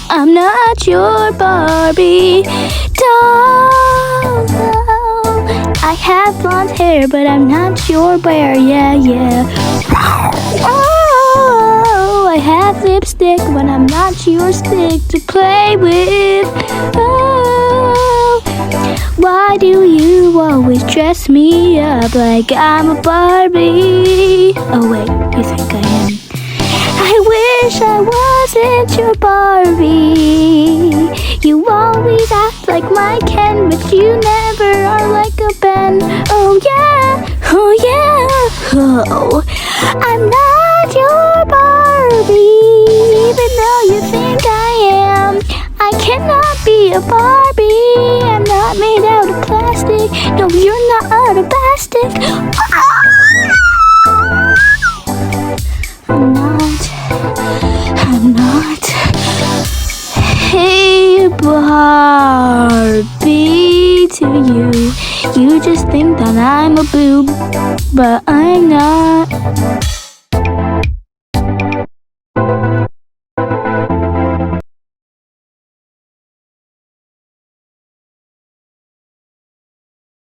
I'm not your Barbie doll. I have blonde hair, but I'm not your bear. Yeah. Oh, I have lipstick, but I'm not your stick to play with. Oh, why do you always dress me up like I'm a Barbie? Oh wait, you think I am? I wish I wasn't your Barbie. You always act like my Ken, but you never are like a Ben. Oh yeah. Oh, I'm not your Barbie, even though you think I am. I cannot be a Barbie. I'm not made out of plastic. No, you're not out of plastic. I'm not. Hey, Barbie, to you. You just think that I'm a boob, but I'm not.